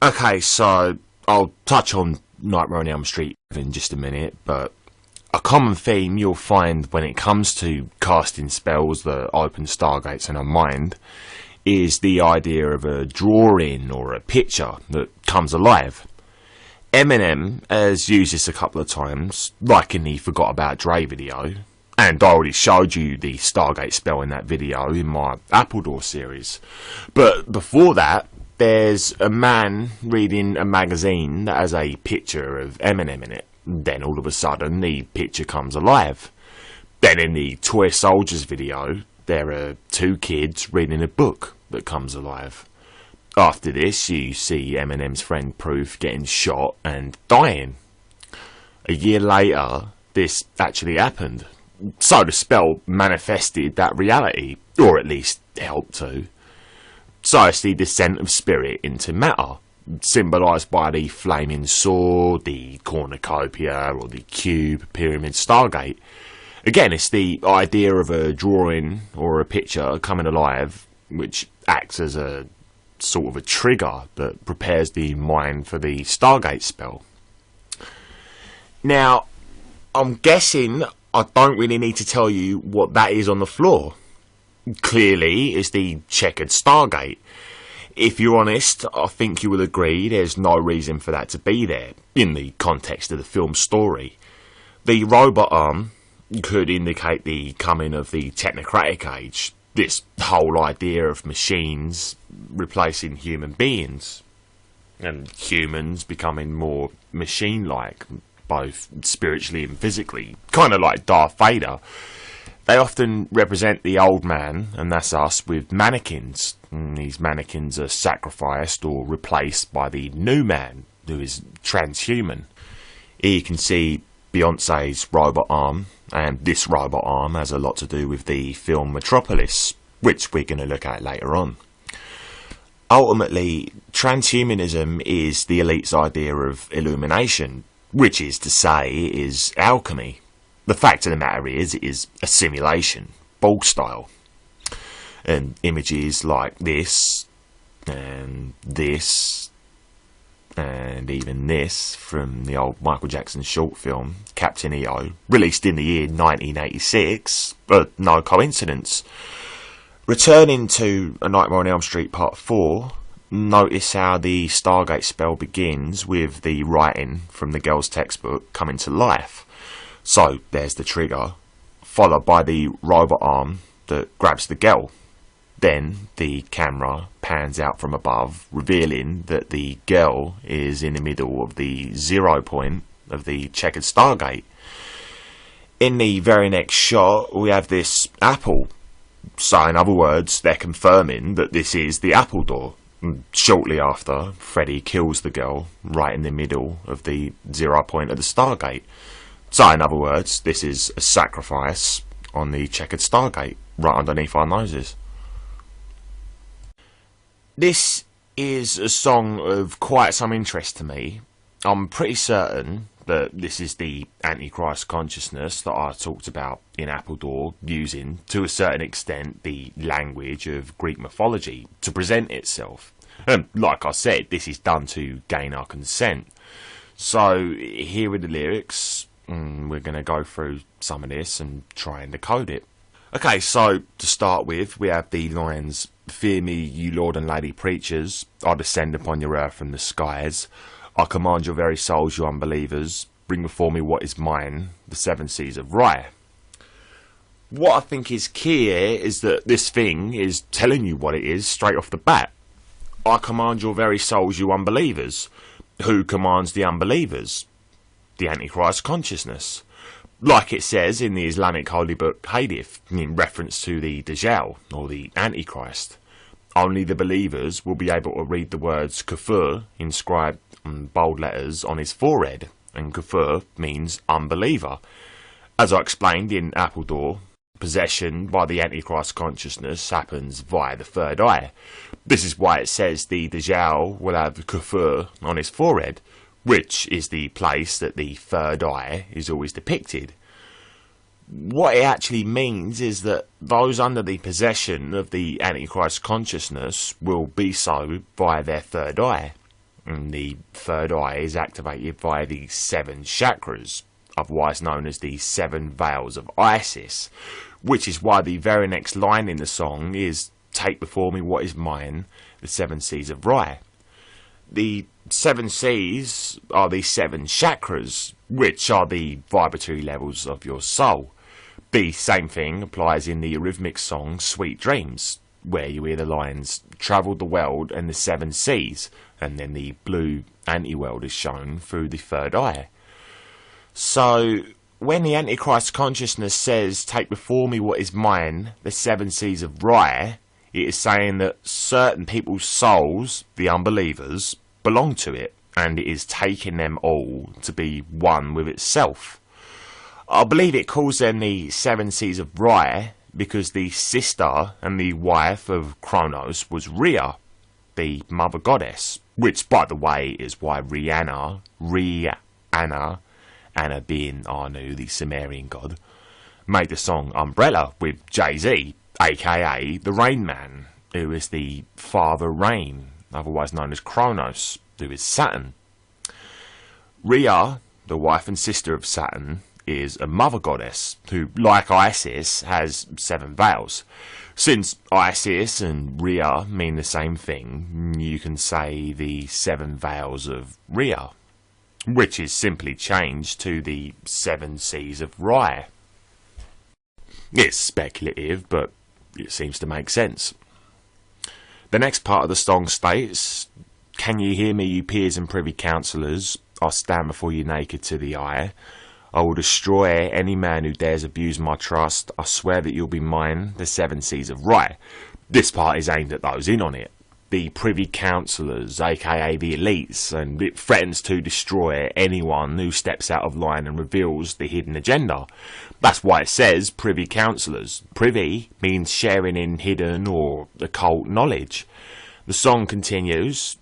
Okay, so I'll touch on Nightmare on Elm Street in just a minute, but a common theme you'll find when it comes to casting spells that open stargates in our mind is the idea of a drawing or a picture that comes alive. Eminem has used this a couple of times, like in the Forgot About Dre video, and I already showed you the Stargate spell in that video in my Appledore series. But before that, there's a man reading a magazine that has a picture of Eminem in it. Then all of a sudden the picture comes alive. Then in the Toy Soldiers video, there are two kids reading a book that comes alive. After this, you see Eminem's friend Proof getting shot and dying. A year later, this actually happened. So the spell manifested that reality, or at least helped to. So it's the descent of spirit into matter, symbolised by the flaming sword, the cornucopia, or the cube, pyramid, stargate. Again, it's the idea of a drawing or a picture coming alive, which acts as a sort of a trigger that prepares the mind for the Stargate spell. Now, I'm guessing I don't really need to tell you what that is on the floor. Clearly, it's the checkered Stargate. If you're honest, I think you will agree there's no reason for that to be there, in the context of the film's story. The robot arm could indicate the coming of the technocratic age, this whole idea of machines replacing human beings, and humans becoming more machine-like, both spiritually and physically, kind of like Darth Vader. They often represent the old man, and that's us, with mannequins. And these mannequins are sacrificed or replaced by the new man, who is transhuman. Here you can see Beyonce's robot arm, and this robot arm has a lot to do with the film Metropolis, which we're going to look at later on. Ultimately, transhumanism is the elite's idea of illumination, which is to say, is alchemy. The fact of the matter is, it is a simulation, ball style. And images like this, and even this, from the old Michael Jackson short film, Captain EO, released in the year 1986, but no coincidence. Returning to A Nightmare on Elm Street Part 4, notice how the Stargate spell begins with the writing from the girl's textbook coming to life. So there's the trigger, followed by the robot arm that grabs the girl. Then the camera pans out from above, revealing that the girl is in the middle of the 0 point of the checkered Stargate. In the very next shot, we have this apple. So in other words, they're confirming that this is the Appledore. Shortly after, Freddy kills the girl right in the middle of the 0 point of the Stargate. So in other words, this is a sacrifice on the checkered Stargate, right underneath our noses. This is a song of quite some interest to me. I'm pretty certain that this is the Antichrist consciousness that I talked about in Appledore, using, to a certain extent, the language of Greek mythology to present itself. And like I said, this is done to gain our consent. So here are the lyrics. We're going to go through some of this and try and decode it. Okay, so to start with, we have the lines, "Fear me, you Lord and Lady preachers, I descend upon your earth from the skies. I command your very souls, you unbelievers, bring before me what is mine, the 7 seas of rye." What I think is key here is that this thing is telling you what it is straight off the bat. I command your very souls, you unbelievers. Who commands the unbelievers? The Antichrist consciousness. Like it says in the Islamic holy book Hadith, in reference to the Dajjal, or the Antichrist. Only the believers will be able to read the words kafir inscribed in bold letters on his forehead, and kafir means unbeliever. As I explained in Appledore, possession by the Antichrist consciousness happens via the third eye. This is why it says the Dajjal will have kafir on his forehead, which is the place that the third eye is always depicted. What it actually means is that those under the possession of the Antichrist consciousness will be so via their third eye. And the third eye is activated via the 7 chakras, otherwise known as the 7 veils of Isis, which is why the very next line in the song is "Take before me what is mine, the 7 seas of Rye." The 7 seas are the 7 chakras, which are the vibratory levels of your soul. The same thing applies in the rhythmic song Sweet Dreams, where you hear the lines "travelled the world and the 7 seas," and then the blue anti-world is shown through the third eye. So, when the Antichrist consciousness says, "Take before me what is mine, the 7 seas of Rye," it is saying that certain people's souls, the unbelievers, belong to it, and it is taking them all to be one with itself. I believe it calls them the 7 seas of Rye because the sister and the wife of Kronos was Rhea, the mother goddess, which, by the way, is why Rihanna, Anna being Anu, the Sumerian god, made the song Umbrella with Jay-Z, aka the Rain Man, who is the father Rain, otherwise known as Kronos, who is Saturn. Rhea, the wife and sister of Saturn, is a mother goddess who, like Isis, has 7 veils. Since Isis and Rhea mean the same thing, you can say the 7 veils of Rhea, which is simply changed to the 7 seas of Rye. It's speculative, but it seems to make sense. The next part of the song states, "Can you hear me, you peers and privy councillors? I'll stand before you naked to the eye. I will destroy any man who dares abuse my trust. I swear that you'll be mine, the 7 seas of Rye." This part is aimed at those in on it, the privy councillors, aka the elites, and it threatens to destroy anyone who steps out of line and reveals the hidden agenda. That's why it says privy councillors. Privy means sharing in hidden or occult knowledge. The song continues,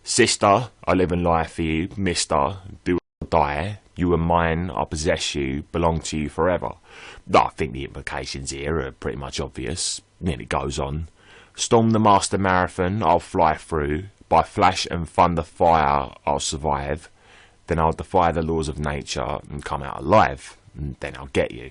"Sister, I live and lie for you. Mister, do I die? You are mine, I possess you, belong to you forever." I think the implications here are pretty much obvious. Then it goes on. "Storm the master marathon, I'll fly through. By flash and thunder fire, I'll survive. Then I'll defy the laws of nature and come out alive. And then I'll get you."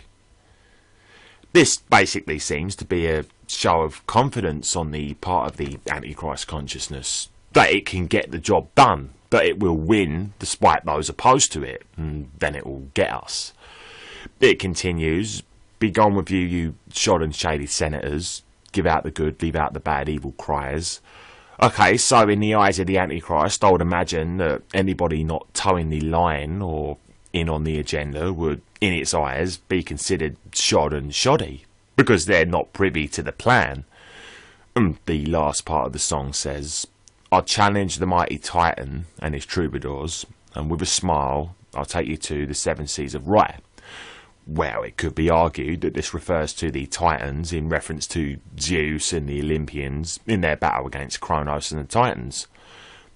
This basically seems to be a show of confidence on the part of the Antichrist consciousness, that it can get the job done, that it will win despite those opposed to it, and then it will get us. It continues, "Be gone with you, you shod and shady senators. Give out the good, leave out the bad, evil cries." Okay, so in the eyes of the Antichrist, I would imagine that anybody not towing the line or in on the agenda would, in its eyes, be considered shod and shoddy, because they're not privy to the plan. And the last part of the song says, "I challenge the mighty Titan and his troubadours, and with a smile, I'll take you to the 7 seas of Rye." Well, it could be argued that this refers to the Titans in reference to Zeus and the Olympians in their battle against Kronos and the Titans.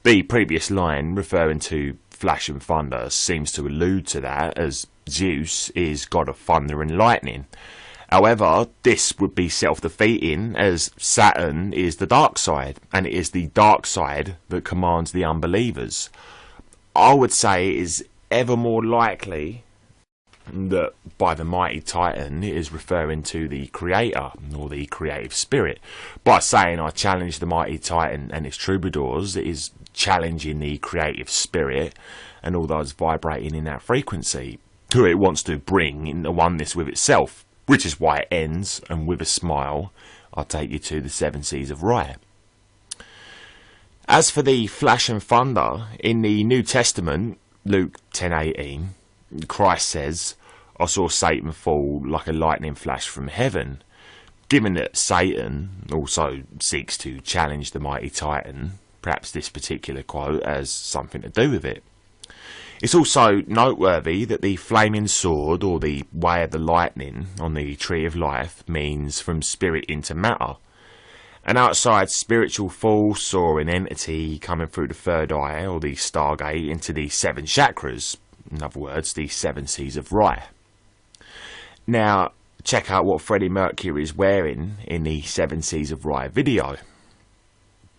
The previous line referring to flash and thunder seems to allude to that, as Zeus is god of thunder and lightning. However, this would be self-defeating, as Saturn is the dark side, and it is the dark side that commands the unbelievers. I would say it is ever more likely that by the mighty Titan it is referring to the creator or the creative spirit. By saying "I challenge the mighty Titan and its troubadours," it is challenging the creative spirit and all those vibrating in that frequency, who it wants to bring into oneness with itself, which is why it ends, "And with a smile, I'll take you to the 7 seas of Rye." As for the flash and thunder, in the New Testament, Luke 10:18, Christ says, "I saw Satan fall like a lightning flash from heaven." Given that Satan also seeks to challenge the mighty Titan, perhaps this particular quote has something to do with it. It's also noteworthy that the flaming sword, or the way of the lightning on the tree of life, means from spirit into matter. An outside spiritual force or an entity coming through the third eye or the stargate into the 7 chakras, in other words, the 7 seas of Rye. Now, check out what Freddie Mercury is wearing in the 7 seas of Rye video.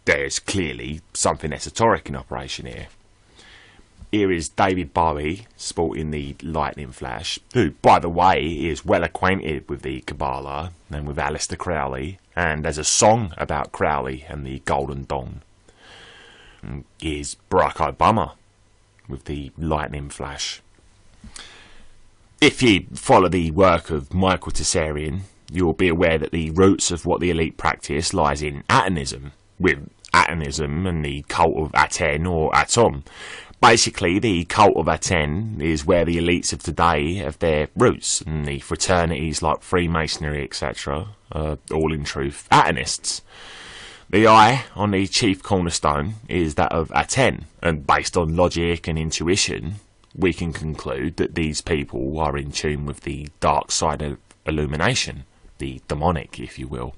there's clearly something esoteric in operation here. Here is David Bowie sporting the lightning flash, who, by the way, is well acquainted with the Kabbalah and with Aleister Crowley, and has a song about Crowley and the Golden Dawn. Here's Barack Obama with the lightning flash. If you follow the work of Michael Tessarian, you'll be aware that the roots of what the elite practice lies in Atonism, with Atonism and the cult of Aten or Atom. Basically, the cult of Aten is where the elites of today have their roots, and the fraternities like Freemasonry, etc., are all in truth Atonists. The eye on the chief cornerstone is that of Aten, and based on logic and intuition, we can conclude that these people are in tune with the dark side of illumination, the demonic, if you will.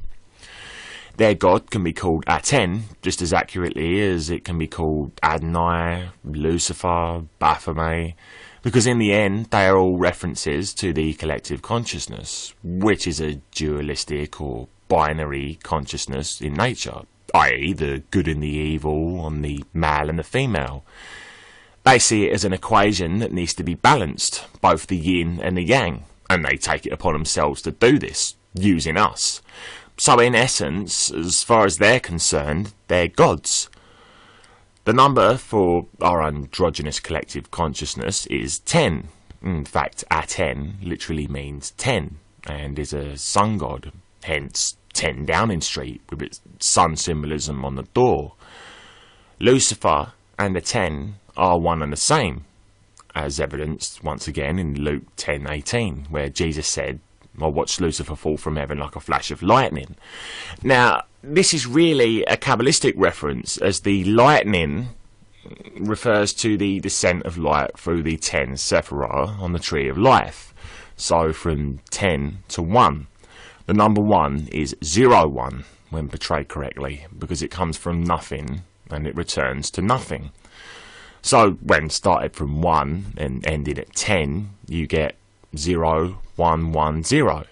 Their god can be called Aten just as accurately as it can be called Adonai, Lucifer, Baphomet, because in the end they are all references to the collective consciousness, which is a dualistic or binary consciousness in nature, i.e. the good and the evil, and the male and the female. They see it as an equation that needs to be balanced, both the yin and the yang, and they take it upon themselves to do this, using us. So in essence, as far as they're concerned, they're gods. The number for our androgynous collective consciousness is 10. In fact, Aten literally means 10, and is a sun god, hence 10 Downing Street, with its sun symbolism on the door. Lucifer and Aten are one and the same, as evidenced once again in Luke 10:18, where Jesus said, "I watched Lucifer fall from heaven like a flash of lightning." Now, this is really a Kabbalistic reference, as the lightning refers to the descent of light through the 10 Sephirah on the tree of life. So from 10 to 1. The number 1 is 01 when portrayed correctly, because it comes from nothing and it returns to nothing. So when started from 1 and ended at 10, you get 0110.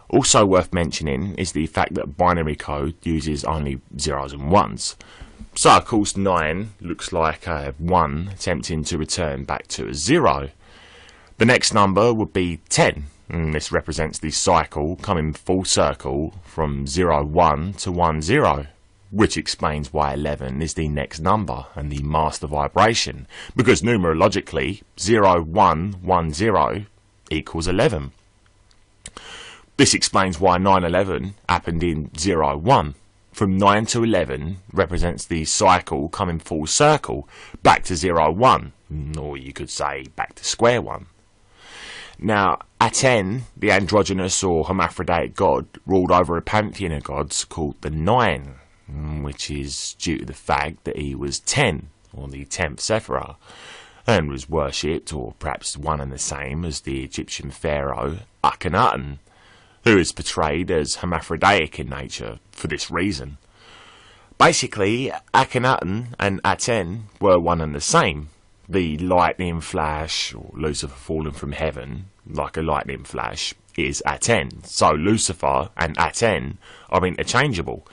Also worth mentioning is the fact that binary code uses only zeros and ones. So of course 9 looks like a 1 attempting to return back to a 0. The next number would be 10, and this represents the cycle coming full circle from 01 to 10, which explains why 11 is the next number and the master vibration, because numerologically 0110 equals 11. This explains why 9/11 happened in 01. From 9 to 11 represents the cycle coming full circle back to 01, or you could say back to square one. Now, Aten, the androgynous or hermaphroditic god, ruled over a pantheon of gods called the Nine, which is due to the fact that he was 10, or the 10th Sephirah, and was worshipped, or perhaps one and the same, as the Egyptian pharaoh Akhenaten, who is portrayed as hermaphroditic in nature for this reason. Basically, Akhenaten and Aten were one and the same. The lightning flash, or Lucifer falling from heaven, like a lightning flash, is Aten. So Lucifer and Aten are interchangeable.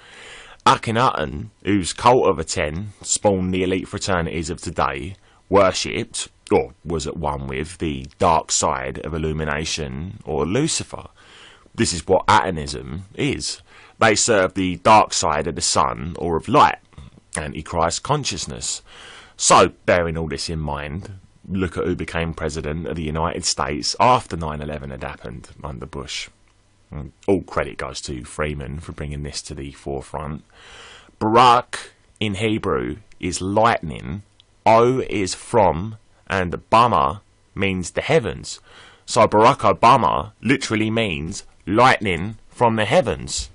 Akhenaten, whose cult of Aten spawned the elite fraternities of today, worshipped, or was at one with, the dark side of illumination, or Lucifer. This is what Atonism is. They serve the dark side of the sun, or of light, Antichrist consciousness. So, bearing all this in mind, look at who became President of the United States after 9/11 had happened under Bush. All credit goes to Freeman for bringing this to the forefront. Barak in Hebrew is lightning, O is from, and Obama means the heavens. So Barack Obama literally means lightning from the heavens.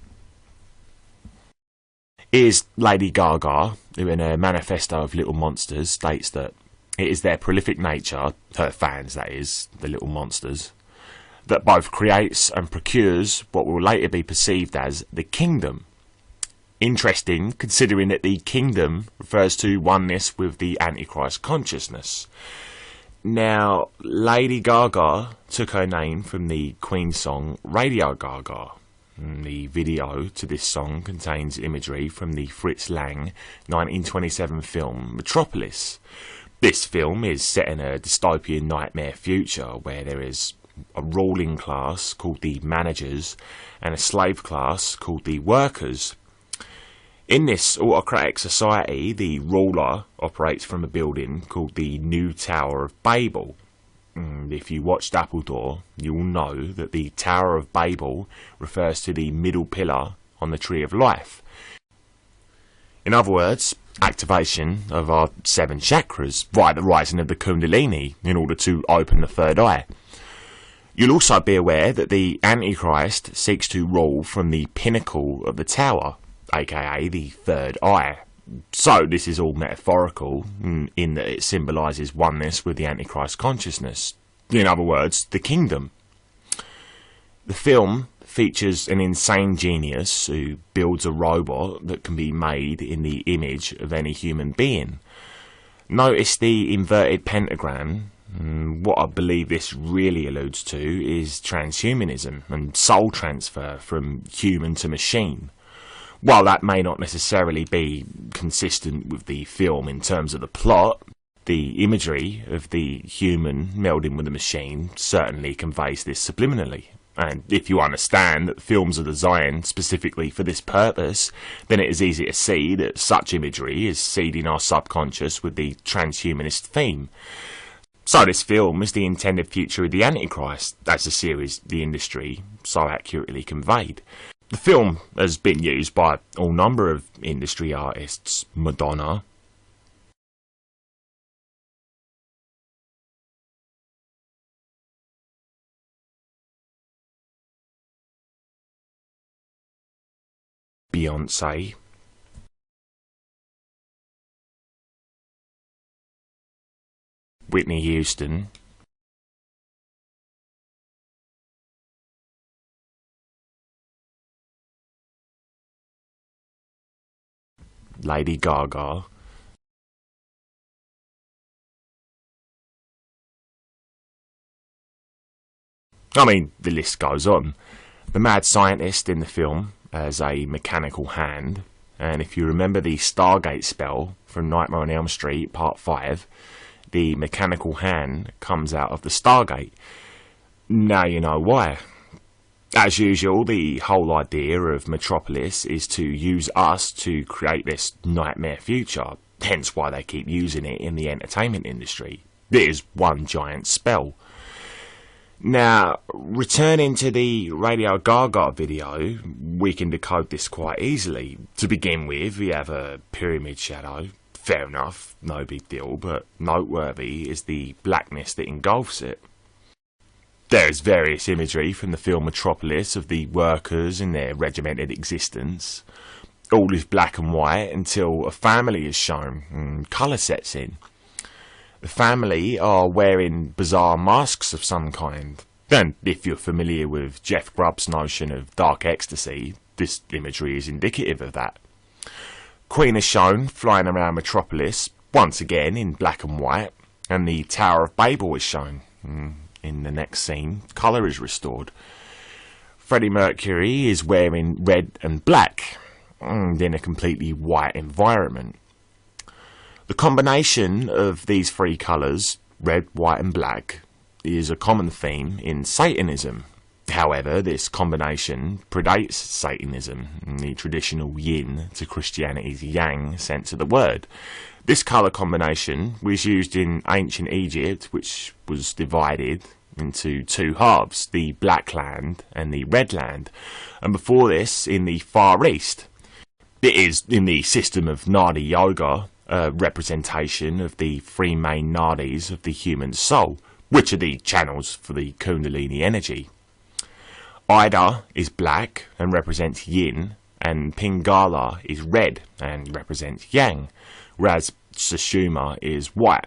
Here's Lady Gaga, who in her manifesto of Little Monsters states that it is their prolific nature, her fans that is, the Little Monsters, that both creates and procures what will later be perceived as the kingdom. Interesting, considering that the kingdom refers to oneness with the Antichrist consciousness. Now, Lady Gaga took her name from the Queen song Radio Gaga, The video to this song contains imagery from the Fritz Lang 1927 film Metropolis. This film is set in a dystopian nightmare future where there is a ruling class called the managers and a slave class called the workers. In this autocratic society, the ruler operates from a building called the New Tower of Babel. If you watched Appledore, you will know that the Tower of Babel refers to the middle pillar on the Tree of Life. In other words, activation of our 7 chakras via the rising of the Kundalini in order to open the third eye. You'll also be aware that the Antichrist seeks to rule from the pinnacle of the tower, aka the third eye. So this is all metaphorical in that it symbolises oneness with the Antichrist consciousness. In other words, the kingdom. The film features an insane genius who builds a robot that can be made in the image of any human being. Notice the inverted pentagram. What I believe this really alludes to is transhumanism and soul transfer from human to machine. While that may not necessarily be consistent with the film in terms of the plot, the imagery of the human melding with the machine certainly conveys this subliminally. And if you understand that films are designed specifically for this purpose, then it is easy to see that such imagery is seeding our subconscious with the transhumanist theme. So this film is the intended future of the Antichrist, as the series The Industry so accurately conveyed. The film has been used by all number of industry artists: Madonna, Beyonce, Whitney Houston, Lady Gaga, I mean, the list goes on. The mad scientist in the film has a mechanical hand, and if you remember the Stargate spell from Nightmare on Elm Street Part 5, the mechanical hand comes out of the Stargate. Now you know why. As usual, the whole idea of Metropolis is to use us to create this nightmare future, hence why they keep using it in the entertainment industry. It is one giant spell. Now, returning to the Radio Gaga video, we can decode this quite easily. To begin with, we have a pyramid shadow. Fair enough, no big deal, but noteworthy is the blackness that engulfs it. There is various imagery from the film Metropolis of the workers in their regimented existence. All is black and white until a family is shown and colour sets in. The family are wearing bizarre masks of some kind. And if you're familiar with Jeff Grubb's notion of dark ecstasy, this imagery is indicative of that. Queen is shown flying around Metropolis, once again in black and white, and the Tower of Babel is shown. In the next scene, colour is restored. Freddie Mercury is wearing red and black, in a completely white environment. The combination of these 3 colours, red, white and black, is a common theme in Satanism. However, this combination predates Satanism, the traditional yin to Christianity's yang sense of the word. This colour combination was used in ancient Egypt, which was divided into 2 halves, the Black Land and the Red Land, and before this in the Far East. It is, in the system of Nadi Yoga, a representation of the 3 main nadis of the human soul, which are the channels for the Kundalini energy. Ida is black and represents yin, and Pingala is red and represents yang, whereas Sushuma is white.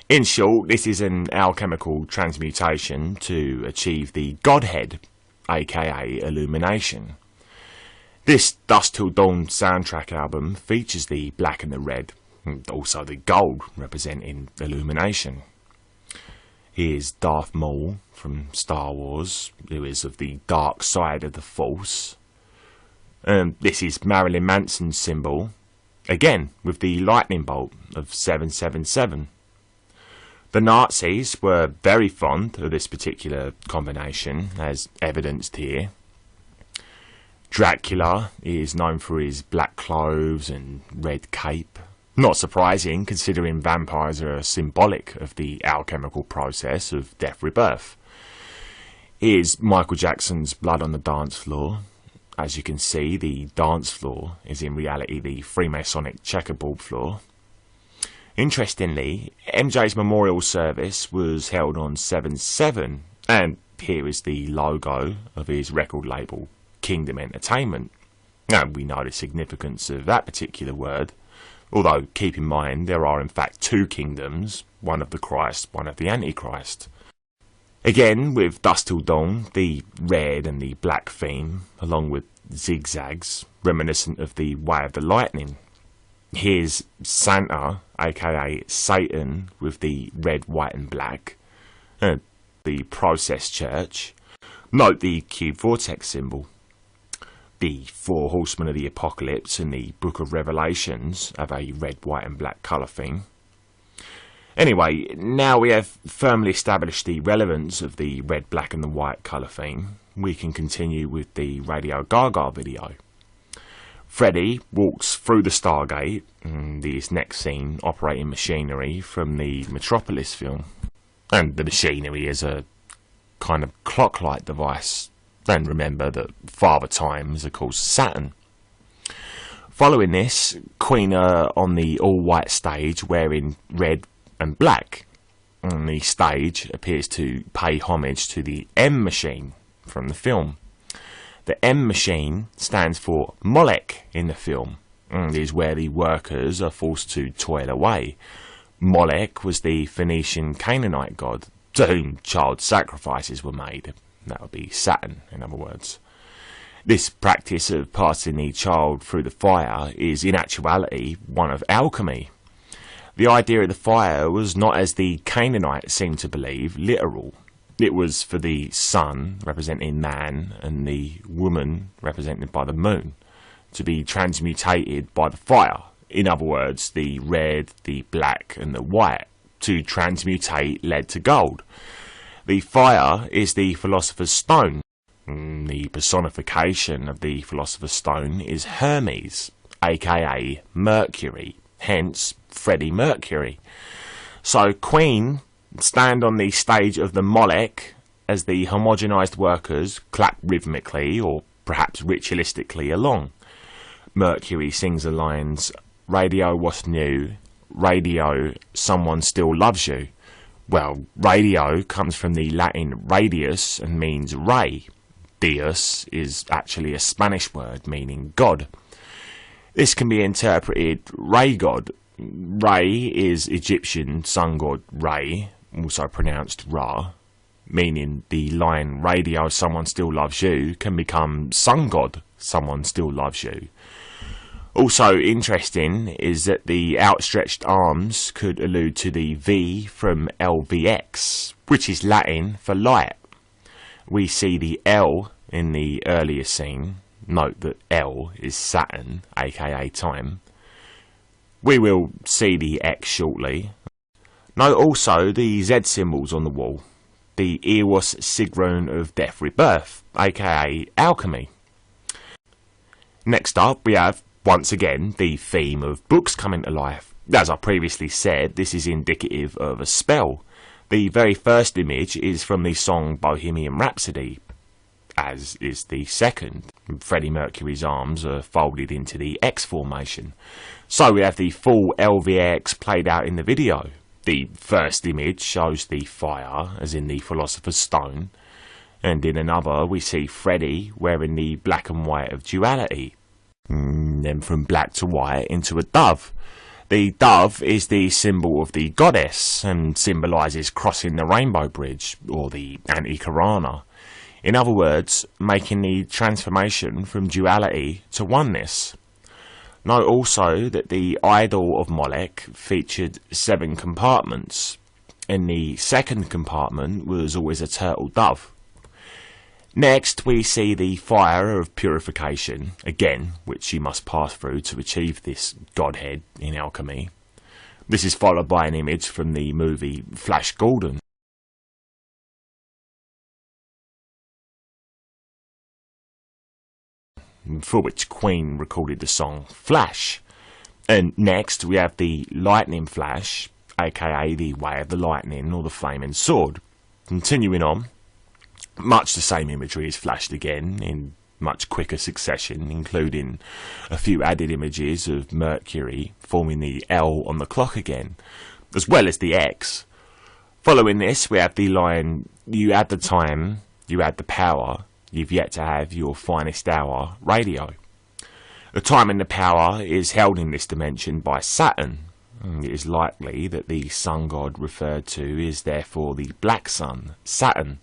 In short, this is an alchemical transmutation to achieve the Godhead, aka illumination. This Dusk Till Dawn soundtrack album features the black and the red, and also the gold representing illumination. Here's Darth Maul from Star Wars, who is of the dark side of the Force. This is Marilyn Manson's symbol, again with the lightning bolt of 777. The Nazis were very fond of this particular combination, as evidenced here. Dracula is known for his black clothes and red cape. Not surprising, considering vampires are symbolic of the alchemical process of death rebirth. Here's Michael Jackson's Blood on the Dance Floor. As you can see, the dance floor is in reality the Freemasonic checkerboard floor. Interestingly, MJ's memorial service was held on 7/7, and here is the logo of his record label, Kingdom Entertainment. Now, we know the significance of that particular word, although keep in mind there are in fact two kingdoms, one of the Christ, one of the Antichrist. Again, with Dusk Till Dawn, the red and the black theme, along with zigzags, reminiscent of the Way of the Lightning. Here's Santa, aka Satan, with the red, white and black. The Process Church. Note the cube vortex symbol. The four horsemen of the apocalypse and the Book of Revelations have a red, white and black colour theme. Anyway, now we have firmly established the relevance of the red, black and the white colour theme, we can continue with the Radio Gaga video. Freddy walks through the Stargate, in this next scene operating machinery from the Metropolis film. And the machinery is a kind of clock-like device. And remember that Father Time is of course Saturn. Following this, Queen are on the all-white stage wearing red and black. And the stage appears to pay homage to the M machine from the film. The M machine stands for Molech in the film, and is where the workers are forced to toil away. Molech was the Phoenician Canaanite god to whom child sacrifices were made. That would be Saturn, in other words. This practice of passing the child through the fire is in actuality one of alchemy. The idea of the fire was not, as the Canaanites seemed to believe, literal. It was for the sun, representing man, and the woman, represented by the moon, to be transmutated by the fire. In other words, the red, the black and the white, to transmutate lead to gold. The fire is the Philosopher's Stone. The personification of the Philosopher's Stone is Hermes, aka Mercury, hence Freddie Mercury. So Queen stand on the stage of the Molech as the homogenised workers clap rhythmically or perhaps ritualistically along. Mercury sings the lines, "Radio, what's new? Radio, someone still loves you." Well, radio comes from the Latin radius and means ray. Deus is actually a Spanish word meaning God. This can be interpreted Ray God. Ray is Egyptian sun god Ray, also pronounced Ra, meaning the line "Radio, someone still loves you" can become sun god, someone still loves you. Also interesting is that the outstretched arms could allude to the V from LVX, which is Latin for light. We see the L in the earlier scene. Note that L is Saturn, aka time. We will see the X shortly. Note also the Z symbols on the wall. The Eos Sigrun of Death Rebirth, aka alchemy. Next up we have, once again, the theme of books coming to life. As I previously said, this is indicative of a spell. The very first image is from the song Bohemian Rhapsody, as is the second. Freddie Mercury's arms are folded into the X formation. So we have the full LVX played out in the video. The first image shows the fire, as in the Philosopher's Stone, and in another we see Freddie wearing the black and white of duality. Then from black to white into a dove. The dove is the symbol of the goddess and symbolises crossing the rainbow bridge, or the Antikarana. In other words, making the transformation from duality to oneness. Note also that the idol of Molech featured 7 compartments. and the second compartment was always a turtle dove. Next, we see the fire of purification, again, which you must pass through to achieve this godhead in alchemy. This is followed by an image from the movie Flash Gordon, for which Queen recorded the song Flash. And next, we have the lightning flash, aka the way of the lightning or the flaming sword. Continuing on, much the same imagery is flashed again in much quicker succession, including a few added images of Mercury forming the L on the clock again, as well as the X. Following this, we have the line, "You add the time, you add the power, you've yet to have your finest hour, radio." The time and the power is held in this dimension by Saturn. It is likely that the sun god referred to is therefore the black sun, Saturn.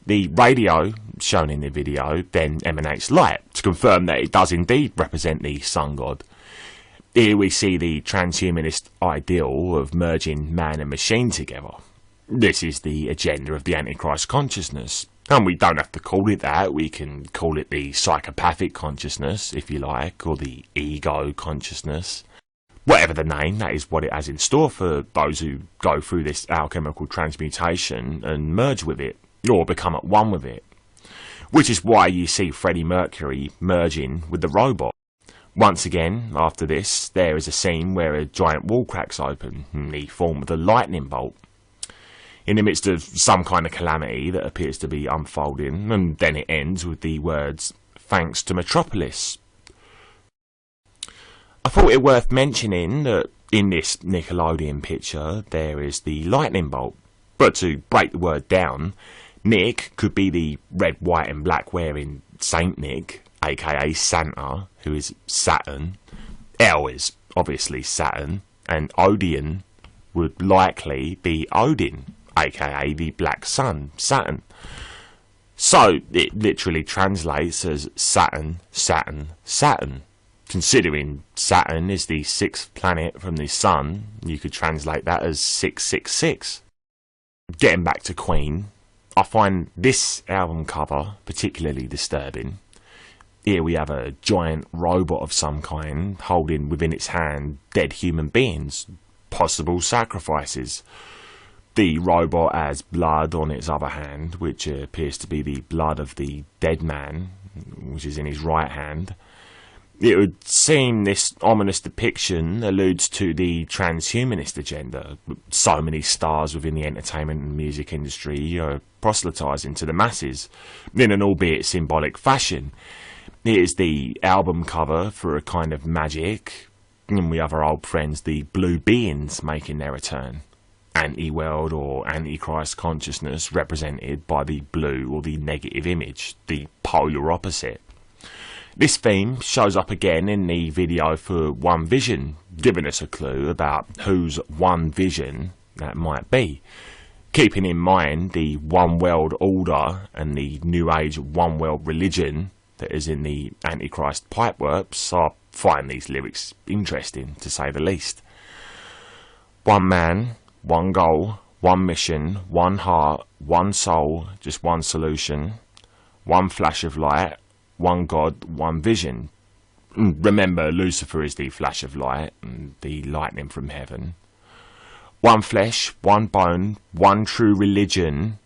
The radio, shown in the video, then emanates light, to confirm that it does indeed represent the sun god. Here we see the transhumanist ideal of merging man and machine together. This is the agenda of the Antichrist consciousness. And we don't have to call it that, we can call it the psychopathic consciousness, if you like, or the ego consciousness. Whatever the name, that is what it has in store for those who go through this alchemical transmutation and merge with it, or become at one with it. Which is why you see Freddie Mercury merging with the robot. Once again, after this, there is a scene where a giant wall cracks open in the form of a lightning bolt, in the midst of some kind of calamity that appears to be unfolding, and then it ends with the words, "Thanks to Metropolis." I thought it worth mentioning that in this Nickelodeon picture there is the lightning bolt, but to break the word down, Nick could be the red, white and black wearing Saint Nick, aka Santa, who is Saturn. L is obviously Saturn, and Odeon would likely be Odin, aka the black sun, Saturn. So it literally translates as Saturn, Saturn, Saturn. Considering Saturn is the sixth planet from the sun, you could translate that as 666. Getting back to Queen, I find this album cover particularly disturbing. Here we have a giant robot of some kind holding within its hand dead human beings, possible sacrifices. The robot has blood on its other hand, which appears to be the blood of the dead man, which is in his right hand. It would seem this ominous depiction alludes to the transhumanist agenda. So many stars within the entertainment and music industry are proselytising to the masses, in an albeit symbolic fashion. Here's the album cover for a kind of magic, and we have our old friends the blue beings making their return. Anti-world or antichrist consciousness represented by the blue or the negative image, the polar opposite. This theme shows up again in the video for One Vision, giving us a clue about whose one vision that might be. Keeping in mind the one world order and the new age one world religion that is in the Antichrist pipeworks, I find these lyrics interesting to say the least. One man, one goal, one mission, one heart, one soul, just one solution, one flash of light, one God, one vision. Remember, Lucifer is the flash of light and the lightning from heaven. One flesh, one bone, one true religion,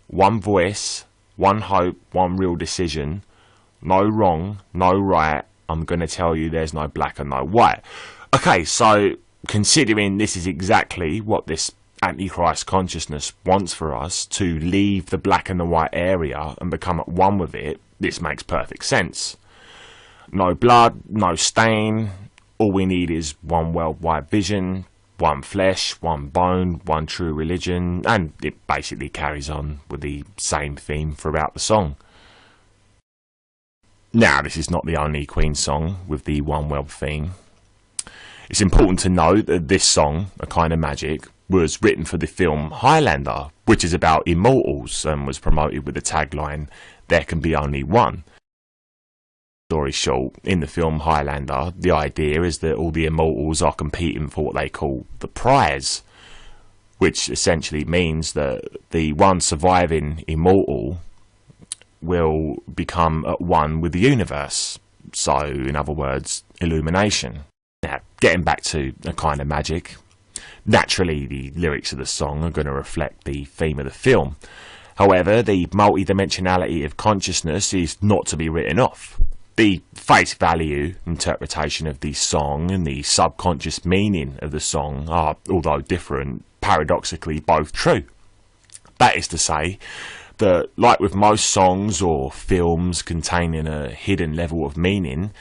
one voice, one hope, one real decision. No wrong, no right. I'm going to tell you there's no black and no white. Okay, so considering this is exactly what this Antichrist consciousness wants for us, to leave the black and the white area and become at one with it, this makes perfect sense. No blood, no stain, all we need is one worldwide vision, one flesh, one bone, one true religion, and it basically carries on with the same theme throughout the song. Now, this is not the only Queen song with the one world theme. It's important to note that this song, A Kind of Magic, was written for the film Highlander, which is about immortals and was promoted with the tagline, "There can be only one." Story short, in the film Highlander, the idea is that all the immortals are competing for what they call the prize, which essentially means that the one surviving immortal will become at one with the universe. So, in other words, illumination. Now, getting back to a kind of magic, naturally the lyrics of the song are going to reflect the theme of the film. However, the multidimensionality of consciousness is not to be written off. The face value interpretation of the song and the subconscious meaning of the song are, although different, paradoxically both true. That is to say, that, like with most songs or films containing a hidden level of meaning,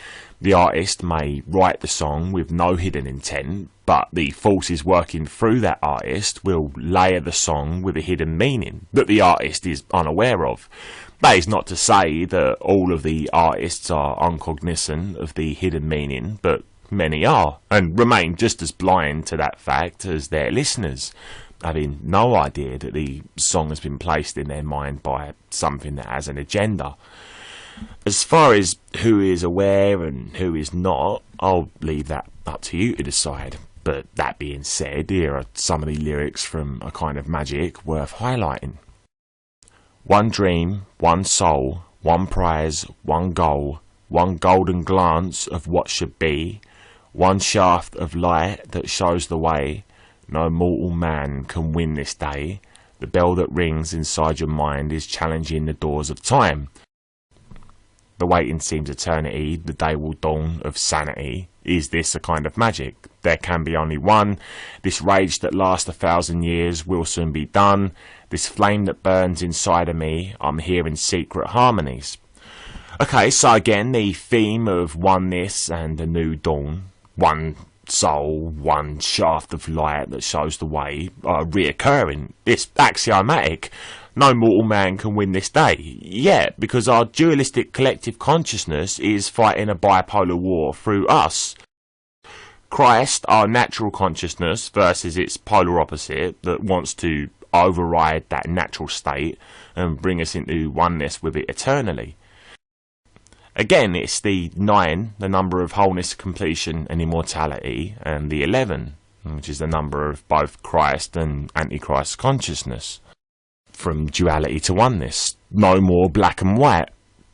the artist may write the song with no hidden intent, but the forces working through that artist will layer the song with a hidden meaning that the artist is unaware of. That is not to say that all of the artists are uncognizant of the hidden meaning, but many are, and remain just as blind to that fact as their listeners, having no idea that the song has been placed in their mind by something that has an agenda. As far as who is aware and who is not, I'll leave that up to you to decide. But that being said, here are some of the lyrics from A Kind of Magic worth highlighting. One dream, one soul, one prize, one goal, one golden glance of what should be, one shaft of light that shows the way. No mortal man can win this day. The bell that rings inside your mind is challenging the doors of time. The waiting seems eternity, the day will dawn of sanity. Is this a kind of magic? There can be only one. This rage that lasts 1,000 years will soon be done. This flame that burns inside of me, I'm hearing secret harmonies. Okay, so again, the theme of oneness and a new dawn. One soul, one shaft of light that shows the way, are reoccurring. It's axiomatic. No mortal man can win this day. Yeah, because our dualistic collective consciousness is fighting a bipolar war through us. Christ, our natural consciousness, versus its polar opposite that wants to override that natural state and bring us into oneness with it eternally. Again, it's the 9, the number of wholeness, completion and immortality, and the 11, which is the number of both Christ and Antichrist consciousness. From duality to oneness, no more black and white.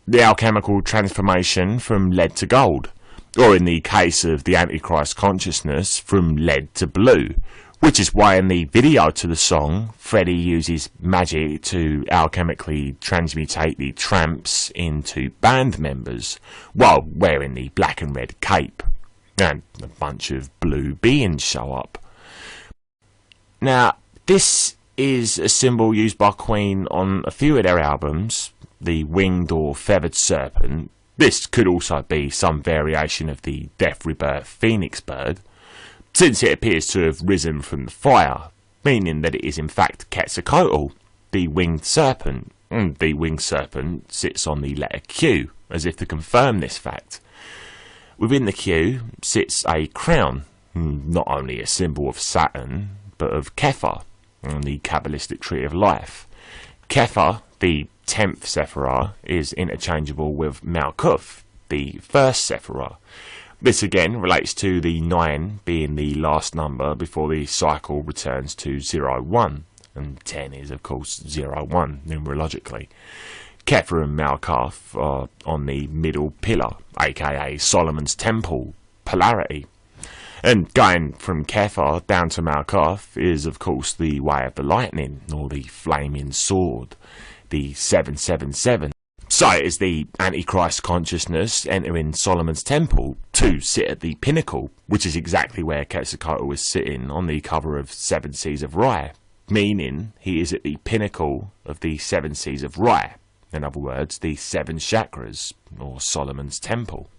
The alchemical transformation from lead to gold, or in the case of the Antichrist consciousness, from lead to blue. Which is why in the video to the song, Freddie uses magic to alchemically transmutate the tramps into band members, while wearing the black and red cape, and a bunch of blue beings show up. Now, this is a symbol used by Queen on a few of their albums, the winged or feathered serpent. This could also be some variation of the death rebirth phoenix bird, since it appears to have risen from the fire, meaning that it is in fact Quetzalcoatl, the winged serpent, and the winged serpent sits on the letter Q, as if to confirm this fact. Within the Q sits a crown, not only a symbol of Saturn, but of Kepha, the Kabbalistic tree of life. Kepha, the 10th Sephirah, is interchangeable with Malkuth, the first Sephirah. This again relates to the 9 being the last number before the cycle returns to 01, and 10 is of course 01 numerologically. Kepha and Malkuth are on the middle pillar, aka Solomon's Temple, polarity. And going from Kepha down to Malkuth is of course the way of the lightning, or the flaming sword, the 777. So it is the Antichrist consciousness entering Solomon's Temple to sit at the pinnacle, which is exactly where Quetzalcoatl was sitting on the cover of Seven Seas of Rye, meaning he is at the pinnacle of the Seven Seas of Rye, in other words, the 7 chakras, or Solomon's Temple.